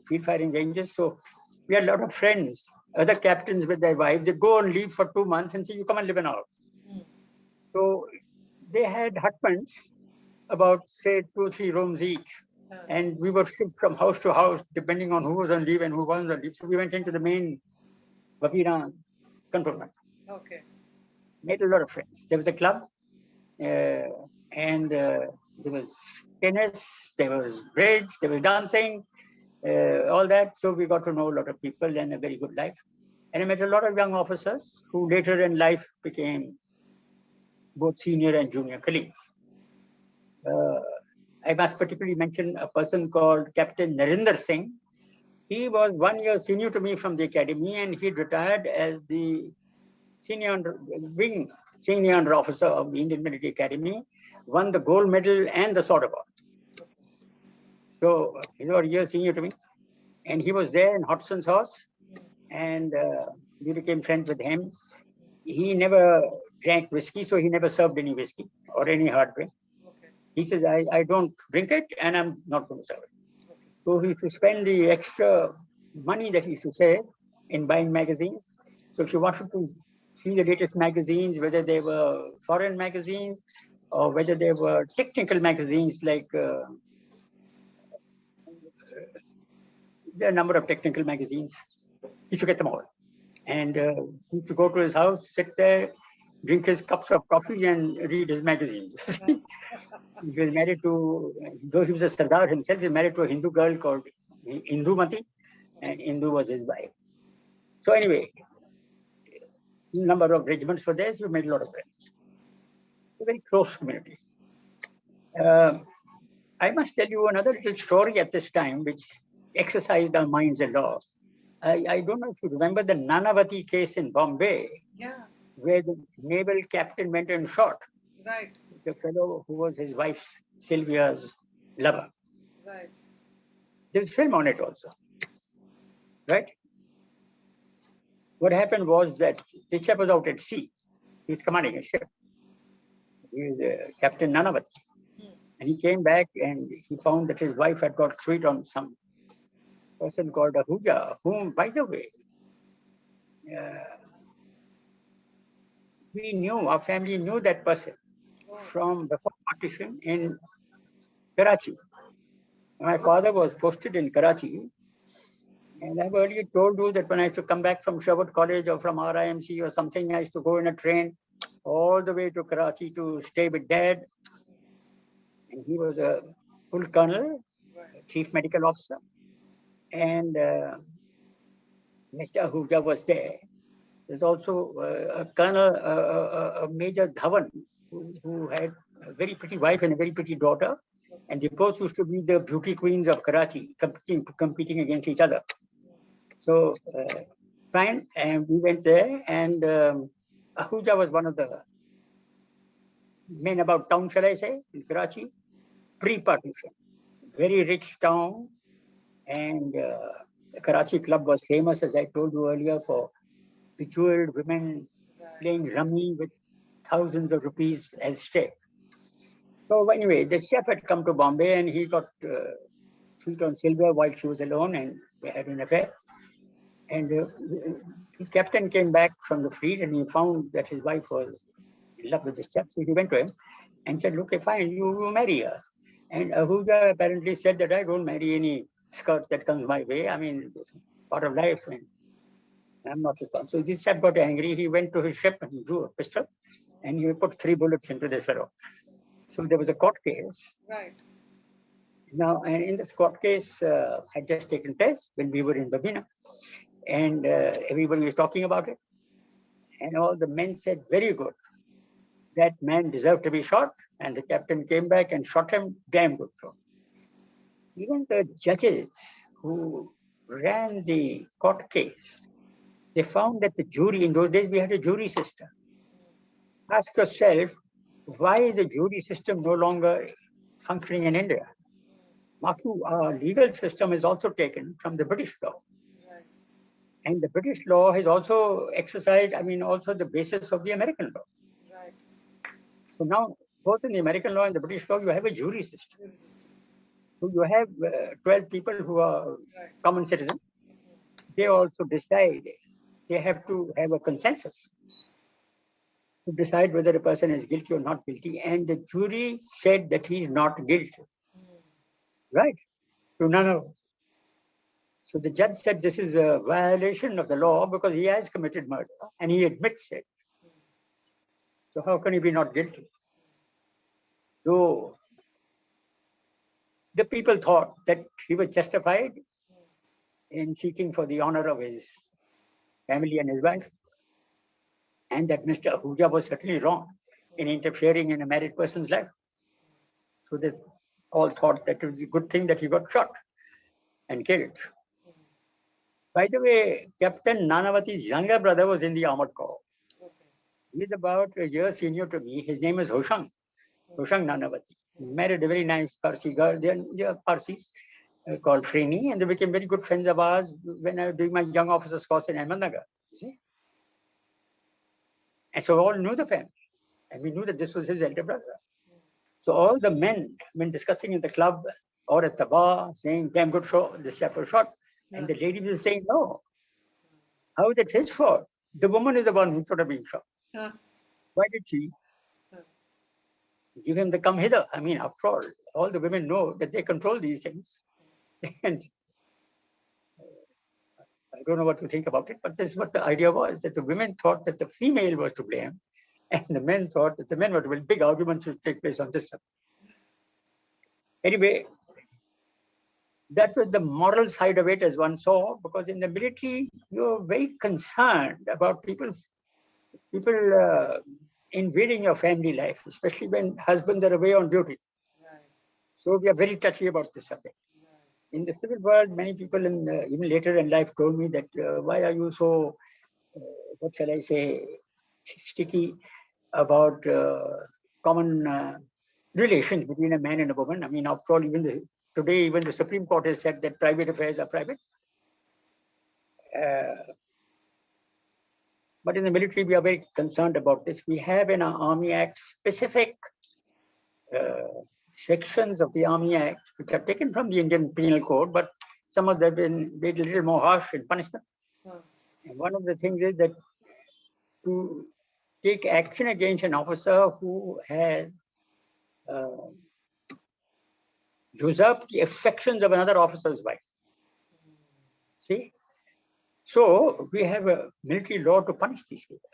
field firing ranges. So we had a lot of friends, other captains with their wives. They go on leave for 2 months and say, "You come and live in our house." So they had hutments, about say 2 or 3 rooms each. And we were shipped from house to house depending on who was on leave and who wasn't on leave. So we went into the main Vapira cantonment. Okay. Made a lot of friends. There was a club, and there was tennis, there was bridge, there was dancing, all that. So we got to know a lot of people and a very good life. And I met a lot of young officers who later in life became both senior and junior colleagues. I must particularly mention a person called Captain Narinder Singh. He was 1 year senior to me from the academy, and he retired as the wing senior under officer of the Indian Military Academy, won the gold medal and the sword award. So he was a year senior to me, and he was there in Hodgson's house, and we became friends with him. He never drank whiskey, so he never served any whiskey or any hard drink. He says, I don't drink it and I'm not going to serve it. So he used to spend the extra money that he used to save in buying magazines. So if you wanted to see the latest magazines, whether they were foreign magazines or whether they were technical magazines, like there are a number of technical magazines, he used to get them all. And he used to go to his house, sit there, drink his cups of coffee and read his magazines. He was married to, though he was a Sardar himself, he was married to a Hindu girl called Indumati, and Indu was his wife. So anyway, number of regiments were there, so we made a lot of friends. A very close community. I must tell you another little story at this time, which exercised our minds a lot. I don't know if you remember the Nanavati case in Bombay, Yeah, where the naval captain went and shot right, the fellow who was his wife Sylvia's lover. right. There's a film on it also, right? What happened was that this chap was out at sea. He was commanding a ship. He was Captain Nanavati. Hmm. And he came back and he found that his wife had got sweet on some person called Ahuja, whom, by the way, uh, we knew, our family knew that person Oh, from before partition in Karachi. My father was posted in Karachi. And I've earlier told you that when I used to come back from Sherwood College or from RIMC or something, I used to go in a train all the way to Karachi to stay with Dad. And he was a full colonel, right. chief medical officer. And Mr. Ahuja was there. There's also a colonel, a Major Dhawan, who had a very pretty wife and a very pretty daughter. And they both used to be the beauty queens of Karachi, competing against each other. So fine, and we went there, and Ahuja was one of the men about town, shall I say, in Karachi, pre-partition. Very rich town, and the Karachi club was famous, as I told you earlier, for bejeweled women Right. playing rummy with thousands of rupees as stake. So anyway, the chef had come to Bombay, and he got sweet on Sylvia while she was alone, and they had an affair. And the captain came back from the fleet, and he found that his wife was in love with the chef. So he went to him and said, "Look, fine, you marry her." And Ahuja apparently said that I don't marry any skirt that comes my way. I mean, it's part of life, and I'm not responsible. So this chap got angry. He went to his ship and he drew a pistol, and he put 3 bullets into this fellow. So there was a court case. Right. Now, and in this court case had just taken place when we were in Babina, and everybody was talking about it. And all the men said, "Very good. That man deserved to be shot." And the captain came back and shot him. Damn good shot. Even the judges who ran the court case, they found that the jury, in those days we had a jury system. Ask yourself, why is the jury system no longer functioning in India? Maku, our legal system is also taken from the British law. Right. And the British law has also exercised, I mean, also the basis of the American law. Right. So now, both in the American law and the British law, you have a jury system. Jury system. So you have 12 people who are Right. common citizens. They also decide, they have to have a consensus to decide whether a person is guilty or not guilty. And the jury said that he is not guilty, right? To none of us. So the judge said this is a violation of the law because he has committed murder and he admits it. So how can he be not guilty? So the people thought that he was justified in seeking for the honor of his family and his wife, and that Mr. Ahuja was certainly wrong in interfering in a married person's life. So they all thought that it was a good thing that he got shot and killed. By the way, Captain Nanavati's younger brother was in the armored corps. Okay. He's about a year senior to me. His name is Hoshang Nanavati. He married a very nice Parsi girl. They are Parsis called Frini, and they became very good friends of ours when I was doing my young officers course in Ahmednagar. See? And so we all knew the family, and we knew that this was his elder brother. So all the men, when discussing in the club or at the bar, saying, "Damn good shot, this chap was shot." And the lady was saying, "No, how is it his fault? The woman is the one who should have been shot. Huh. Why did she give him the come hither?" I mean, after all the women know that they control these things. And I don't know what to think about it, but this is what the idea was, that the women thought that the female was to blame, and the men thought that the men were to blame. Big arguments would take place on this subject. Anyway, that was the moral side of it, as one saw, because in the military, you're very concerned about people's people invading your family life, especially when husbands are away on duty. Right. So we are very touchy about this subject. Right. In the civil world, many people, even later in life, told me that why are you so, what shall I say, sticky about common relations between a man and a woman. I mean, after all, today, even the Supreme Court has said that private affairs are private. Uh, but in the military, we are very concerned about this. We have in our Army Act specific uh, sections of the Army Act, which are taken from the Indian Penal Code, but some of them have been made a little more harsh in punishment. Huh. And one of the things is that to take action against an officer who has uh, usurped the affections of another officer's wife. See? So we have a military law to punish these people.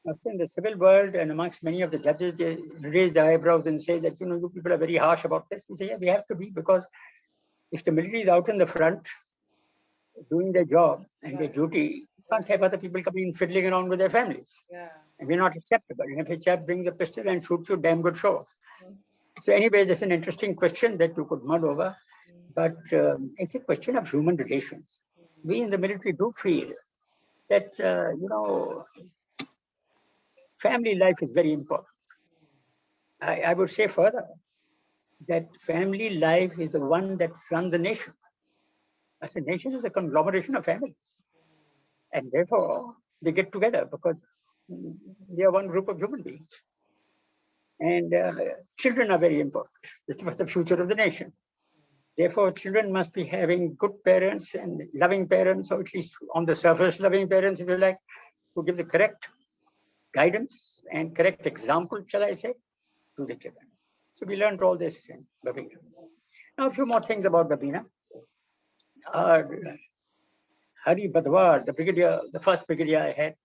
Now, in the civil world and amongst many of the judges, they raise their eyebrows and say that, you people are very harsh about this. We say, yeah, we have to be, because if the military is out in the front doing their job and their duty, you can't have other people coming in fiddling around with their families. Yeah. And we're not acceptable. And if a chap brings a pistol and shoots you, damn good show. Mm. So anyway, this is an interesting question that you could mull over, but it's a question of human relations. We in the military do feel that, family life is very important. I would say further that family life is the one that runs the nation. As a nation is a conglomeration of families. And therefore, they get together because they are one group of human beings. And children are very important. This was the future of the nation. Therefore, children must be having good parents and loving parents, or at least on the surface, loving parents, if you like, who give the correct guidance and correct example, shall I say, to the children. So we learned all this in Babina. Now, a few more things about Babina. Hari Badwar, the brigadier, the first brigadier I had,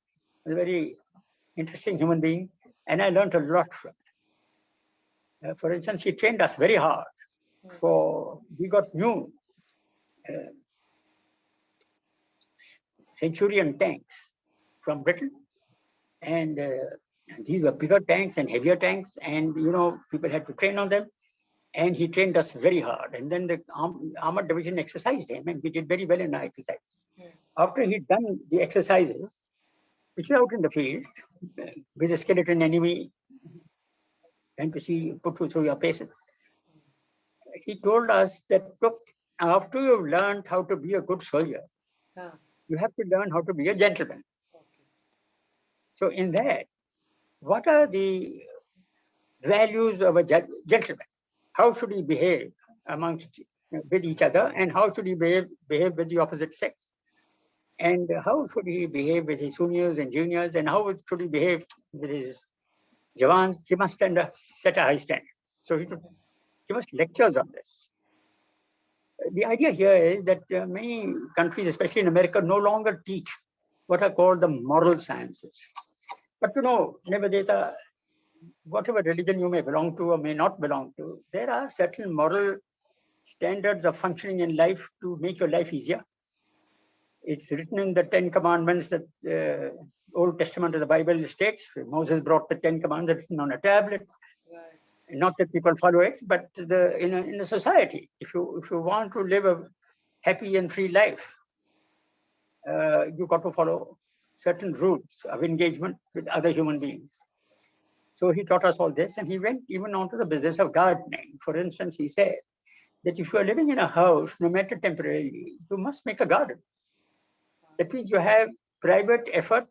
was a very interesting human being, and I learned a lot from him. For instance, he trained us very hard. We got new Centurion tanks from Britain, and these were bigger tanks and heavier tanks, and people had to train on them. And he trained us very hard. And then the armored division exercised him, and we did very well in our exercise. After he'd done the exercises, which is out in the field with a skeleton enemy, trying to see put you through your paces, he told us that, look, after you've learned how to be a good soldier, you have to learn how to be a gentleman. So in that, what are the values of a gentleman? How should he behave with each other, and how should he behave with the opposite sex? And how should he behave with his seniors and juniors, and how should he behave with his jawans? He must set a high standard. So he give us lectures on this. The idea here is that many countries, especially in America, no longer teach what are called the moral sciences. But Nivedita, whatever religion you may belong to or may not belong to, there are certain moral standards of functioning in life to make your life easier. It's written in the 10 Commandments that Old Testament of the Bible states. Moses brought the 10 Commandments written on a tablet. Right. Not that people follow it, but in a society, if you want to live a happy and free life, you got to follow certain rules of engagement with other human beings. So he taught us all this, and he went even on to the business of gardening. For instance, he said that if you are living in a house, no matter temporarily, you must make a garden. That means you have private effort.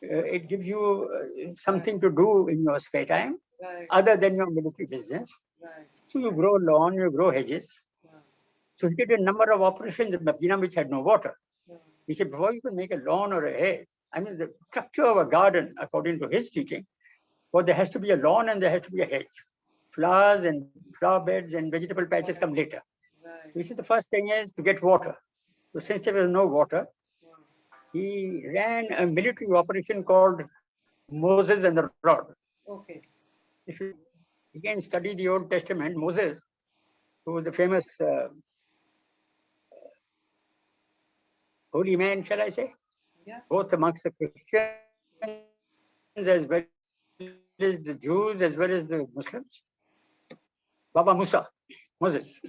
It gives you something to do in your spare time, other than your military business. So you grow lawn, you grow hedges. So he did a number of operations in Medina which had no water. He said, before you can make a lawn or a hedge, I mean, the structure of a garden, according to his teaching, well, there has to be a lawn and there has to be a hedge. Flowers and flower beds and vegetable patches come later. So he said the first thing is to get water. So since there was no water, he ran a military operation called Moses and the Rod. Okay. If you again study the Old Testament, Moses, who was the famous holy man, shall I say? Yeah. Both amongst the Christians as well as the Jews, as well as the Muslims. Baba Musa, Moses.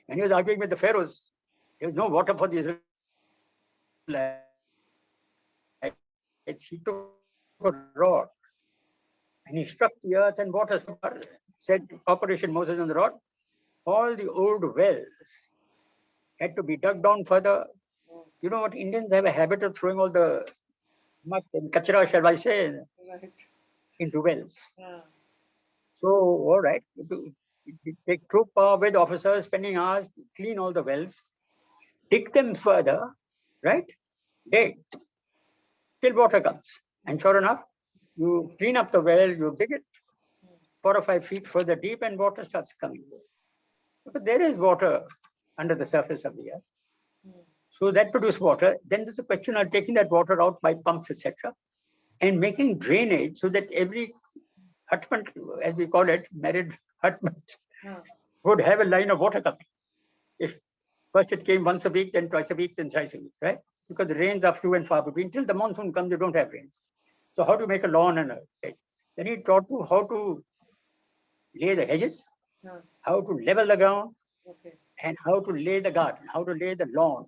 And he was arguing with the pharaohs. There was no water for the Israelites. He took a rod and he struck the earth and water sprang up. Said Operation Moses on the rod. All the old wells had to be dug down further. You know what? Indians have a habit of throwing all the muck and kachra, shall I say, Right. into wells. Ah. So, all right, take troop power with officers spending hours to clean all the wells, dig them further, right? Dig till water comes. And sure enough, you clean up the well, you dig it 4 or 5 feet further deep, and water starts coming. But there is water under the surface of the earth. So that produces water. Then there's a question of taking that water out by pumps, etc., and making drainage so that every hutment, as we call it, married hutment, would have a line of water coming. If first it came once a week, then twice a week, then thrice a week, right? Because the rains are few and far between. Till the monsoon comes, you don't have rains. So how to make a lawn and a right? Then he taught you how to lay the hedges, how to level the ground, Okay. and how to lay the garden, how to lay the lawn,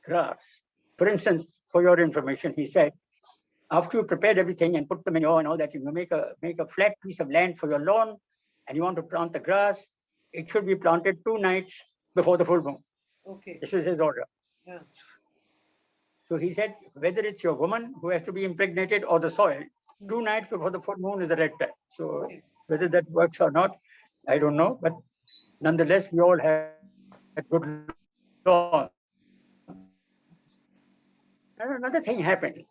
grass. For instance, for your information, he said, after you prepared everything and put the manure and all that, you make a flat piece of land for your lawn, and you want to plant the grass. It should be planted 2 nights before the full moon. Okay. This is his order. Yeah. So he said, whether it's your woman who has to be impregnated or the soil, 2 nights before the full moon is the right time. So whether that works or not, I don't know. But nonetheless, we all had good lawns. And another thing happened.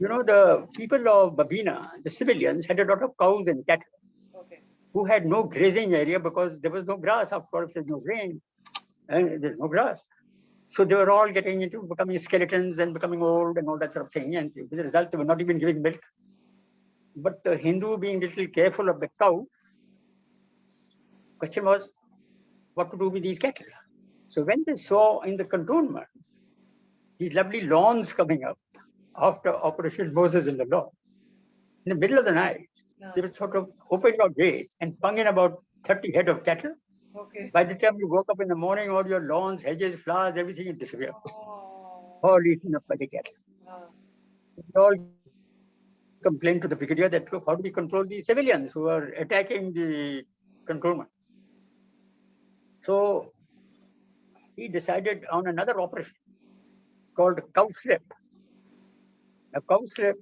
You know, the people of Babina, the civilians, had a lot of cows and cattle Okay. who had no grazing area because there was no grass. Of course, there's no rain and there's no grass. So they were all getting into becoming skeletons and becoming old and all that sort of thing. And as a result, they were not even giving milk. But the Hindu, being a little careful of the cow, question was what to do with these cattle. So when they saw in the cantonment these lovely lawns coming up after Operation Moses in the lawn, in the middle of the night, they would sort of open your gate and pung in about 30 head of cattle. Okay. By the time you woke up in the morning, all your lawns, hedges, flowers, everything had disappeared. Oh. All eaten up by the cattle. So they all complained to the brigadier that, look, how do we control these civilians who are attacking the cantonment? So he decided on another operation called cow slip. Now, cow slip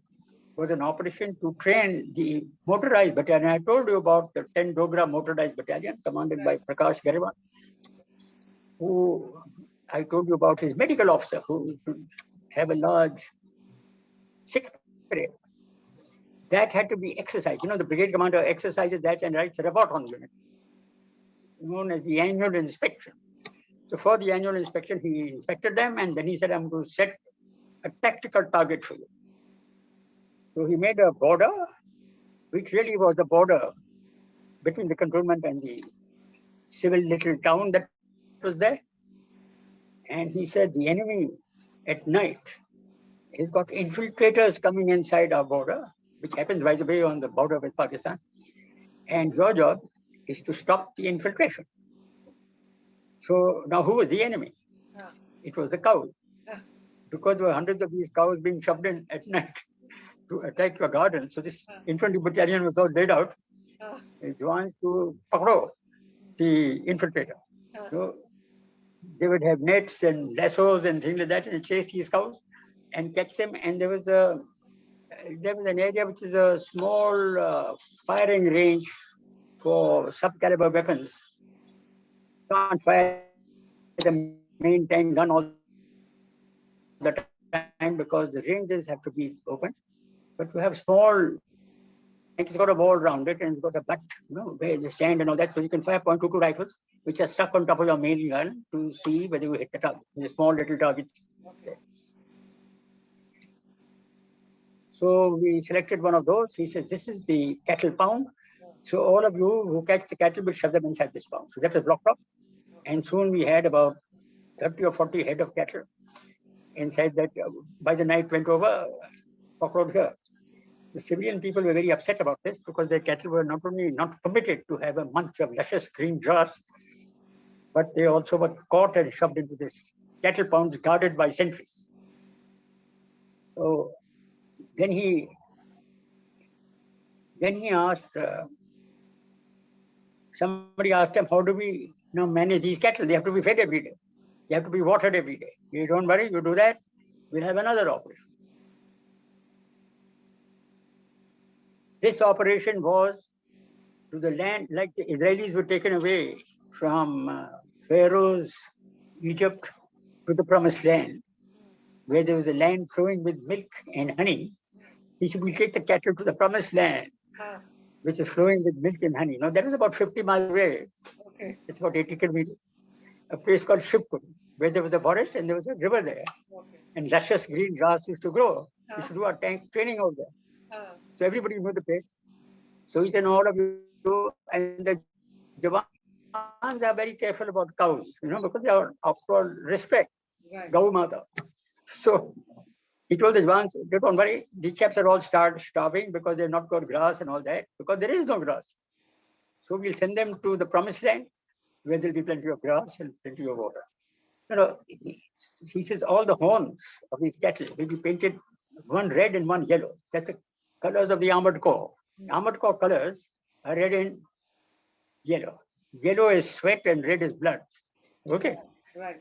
was an operation to train the motorized battalion. I told you about the 10 Dogra motorized battalion commanded by Prakash Gariwal, who I told you about his medical officer who have a large sick parade. That had to be exercised. You know, the brigade commander exercises that and writes a report on the unit, known as the annual inspection. So for the annual inspection, he inspected them and then he said, I'm going to set a tactical target for you. So he made a border, which really was the border between the cantonment and the civil little town that was there. And he said, the enemy at night has got infiltrators coming inside our border, which happens, by the way, on the border with Pakistan. And your job is to stop the infiltration. So now who was the enemy? It was the cow. Because there were hundreds of these cows being shoved in at night to attack your garden. So this infantry battalion was all laid out. Jawans to pakro, the infiltrator. So they would have nets and lassos and things like that and chase these cows and catch them. And there was an area which is a small firing range for sub-caliber weapons. You can't fire the main tank gun all the time because the ranges have to be open. But you have small tank, it's got a wall around it and it's got a butt, where the sand and all that. So you can fire .22 rifles, which are stuck on top of your main gun to see whether you hit the target. The small little targets. Okay. So we selected one of those. He says, this is the cattle pound. So all of you who catch the cattle will shove them inside this pound. So that was blocked off. And soon we had about 30 or 40 head of cattle inside that. By the night went over, cockroach here. The civilian people were very upset about this because their cattle were not only not permitted to have a munch of luscious green grass, but they also were caught and shoved into this cattle pounds guarded by sentries. So then he asked, somebody asked him, how do we manage these cattle? They have to be fed every day. They have to be watered every day. You don't worry, you do that, we'll have another operation. This operation was to the land, like the Israelis were taken away from Pharaoh's Egypt to the promised land, where there was a land flowing with milk and honey. He said, we'll take the cattle to the promised land, which is flowing with milk and honey. Now, that was about 50 miles away. Okay. It's about 80 kilometers. A place called Shivpur, where there was a forest and there was a river there. Okay. And luscious green grass used to grow. We used to do our tank training out there. So everybody knew the place. So he said, all of you, and the Jawans are very careful about cows, because they are, after all, respect Right. Gau Mata. So he told the Jawans, don't worry, these chaps are all starving because they've not got grass and all that, because there is no grass. So we'll send them to the promised land, where there'll be plenty of grass and plenty of water. He says all the horns of these cattle will be painted one red and one yellow. That's the colors of the armored corps. Armored corps colors are red and yellow. Yellow is sweat and red is blood. Okay. Right.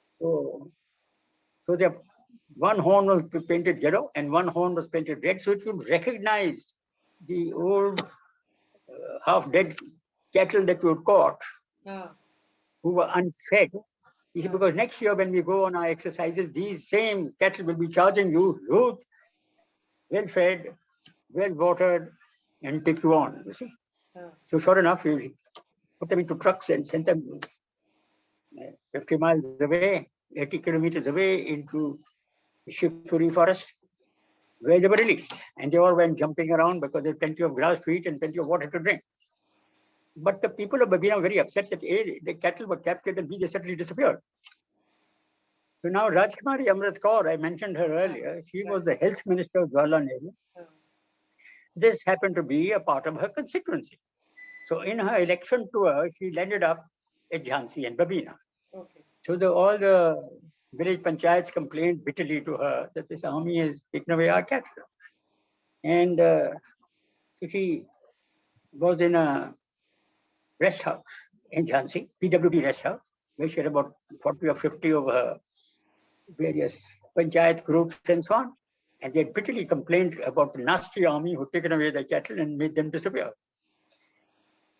So the one horn was painted yellow and one horn was painted red. So it would recognize the old half-dead cattle that you had caught who were unfed. He said, because next year when we go on our exercises, these same cattle will be charging you huge, well-fed, well-watered, and take you on, you see. So sure enough, we put them into trucks and sent them 50 miles away, 80 kilometers away into the Shivpuri forest, where they were released. And they all went jumping around because there was plenty of grass to eat and plenty of water to drink. But the people of Babina were very upset that A, the cattle were captured and B, they suddenly disappeared. So now Rajkumari Amrit Kaur, I mentioned her earlier, she was the health minister of Jawaharlal Nehru. This happened to be a part of her constituency. So in her election tour, she landed up at Jhansi and Babina. Okay. So all the village panchayats complained bitterly to her that this army has taken away our cattle. And so she was in a rest house in Jhansi, PWD rest house, where she had about 40 or 50 of her various panchayat groups and so on. And they bitterly complained about the nasty army who had taken away their cattle and made them disappear.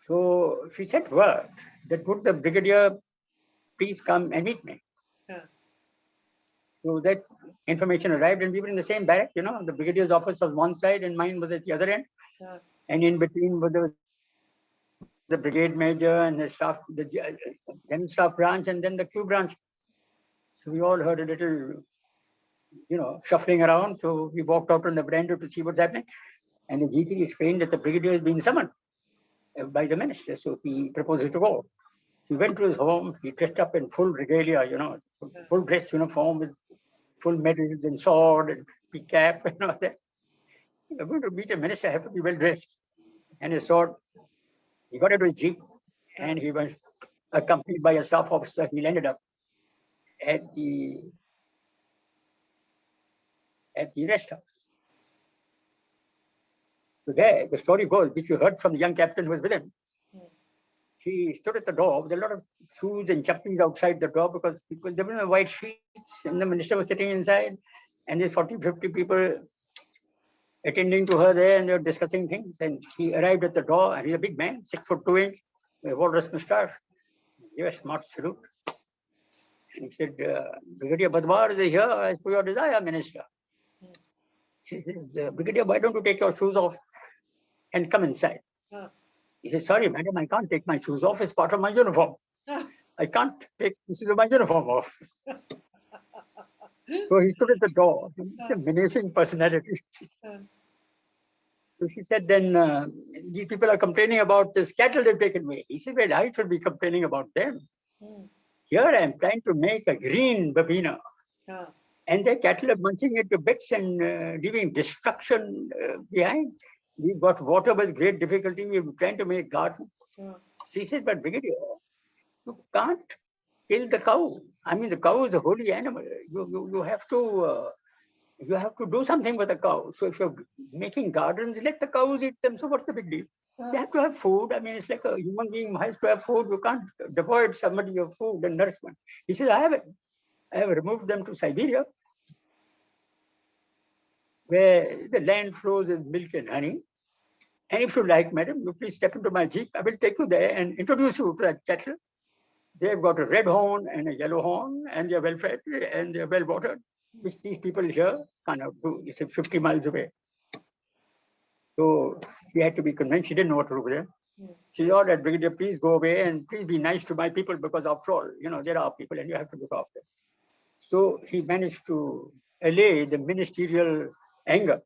So she sent word that would the brigadier please come and meet me. So that information arrived and we were in the same barrack, the brigadier's office was one side and mine was at the other end. And in between was the brigade major and the staff, the general staff branch and then the Q branch. So we all heard a little, shuffling around. So we walked out on the veranda to see what's happening. And the G3 explained that the brigadier has been summoned by the minister. So he proposes to go. So he went to his home. He dressed up in full regalia, full dress uniform with full medals and sword and big cap and all that. I'm going to meet a minister, I have to be well dressed. And his sword, he got into his jeep and he was accompanied by a staff officer. He landed up at the rest house. So there, the story goes, which you heard from the young captain who was with him. She stood at the door with a lot of shoes and chappies outside the door because there were no white sheets and the minister was sitting inside and there's 40, 50 people attending to her there and they were discussing things. And he arrived at the door and he's a big man, 6'2" with a walrus mustache. He gave a smart salute. And he said, Brigadier Badwar is here as per your desire, minister. She says, Brigadier, why don't you take your shoes off and come inside? He says, sorry, madam, I can't take my shoes off. It's part of my uniform. I can't take pieces of my uniform off. So he stood at the door. He's a menacing personality. So she said, then these people are complaining about this cattle they've taken away. He said, well, I should be complaining about them. Here I am trying to make a green Babina. and their cattle are munching it to bits and leaving destruction behind. We've got water with great difficulty. We're trying to make garden. She says, but Brigadier, you can't kill the cow. I mean, the cow is a holy animal. You have to do something with the cow. So if you're making gardens, let the cows eat them. So what's the big deal? They have to have food. I mean, it's like a human being has to have food. You can't devoid somebody of food and nourishment. He says, I have removed them to Siberia, where the land flows with milk and honey. And if you like, madam, you please step into my jeep. I will take you there and introduce you to that cattle. They've got a red horn and a yellow horn, and they're well fed and they're well watered, which these people here cannot do. It's 50 miles away. So she had to be convinced. She didn't know what to do with them. She said, all right, Brigadier, please go away and please be nice to my people, because after all, there are people and you have to look after them. So he managed to allay the ministerial anger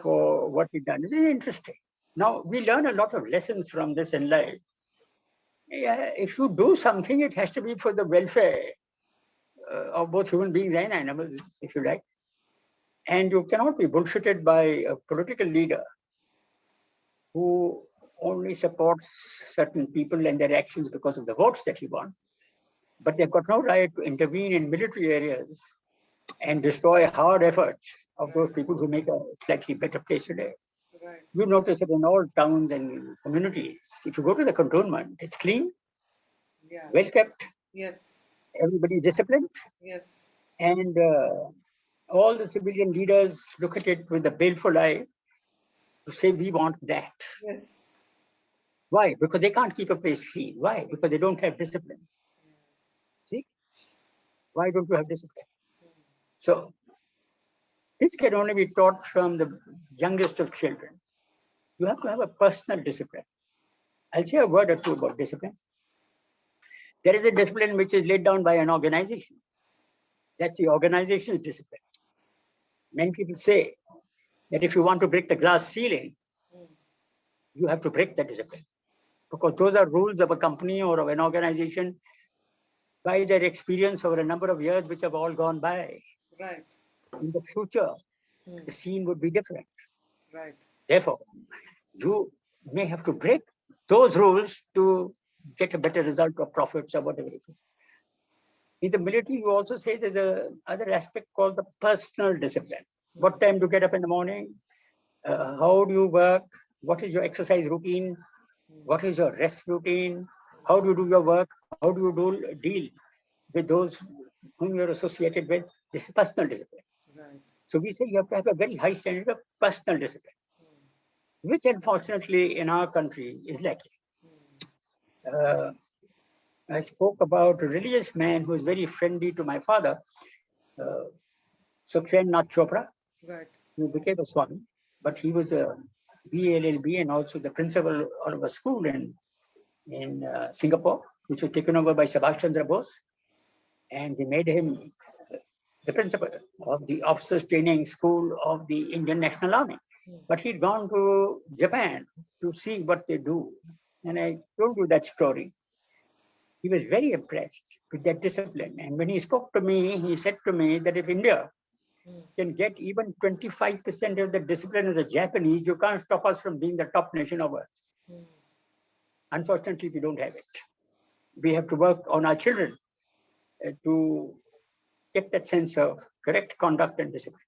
for what he'd done. It's very interesting. Now, we learn a lot of lessons from this in life. Yeah, if you do something, it has to be for the welfare of both human beings and animals, if you like. And you cannot be bullshitted by a political leader who only supports certain people and their actions because of the votes that he won. But they've got no right to intervene in military areas and destroy hard efforts of those people who make a slightly better place today. Right. You notice it in all towns and communities. If you go to the cantonment, it's clean, well kept, Yes. everybody disciplined, Yes. and all the civilian leaders look at it with a baleful eye to say, we want that. Yes. Why? Because they can't keep a place clean. Why? Because they don't have discipline. See? Why don't you have discipline? So, this can only be taught from the youngest of children. You have to have a personal discipline. I'll say a word or two about discipline. There is a discipline which is laid down by an organization. That's the organization's discipline. Many people say that if you want to break the glass ceiling, you have to break the discipline, because those are rules of a company or of an organization by their experience over a number of years, which have all gone by. Right. In the future, the scene would be different. Right. Therefore, you may have to break those rules to get a better result of profits or whatever it is. In the military, you also say there's another aspect called the personal discipline. What time to get up in the morning? How do you work? What is your exercise routine? What is your rest routine? How do you do your work? How do you deal with those whom you're associated with? This is personal discipline. Right. So we say you have to have a very high standard of personal discipline, which unfortunately in our country is lacking. I spoke about a religious man who is very friendly to my father, Sukhsen Nath Chopra, Right. who became a Swami, but he was a BLLB and also the principal of a school in Singapore, which was taken over by Subhash Chandra Bose. And they made him the principal of the officers training school of the Indian National Army. But he'd gone to Japan to see what they do. And I told you that story. He was very impressed with that discipline. And when he spoke to me, he said to me that if India can get even 25% of the discipline of the Japanese, you can't stop us from being the top nation of earth. Unfortunately, we don't have it. We have to work on our children to get that sense of correct conduct and discipline.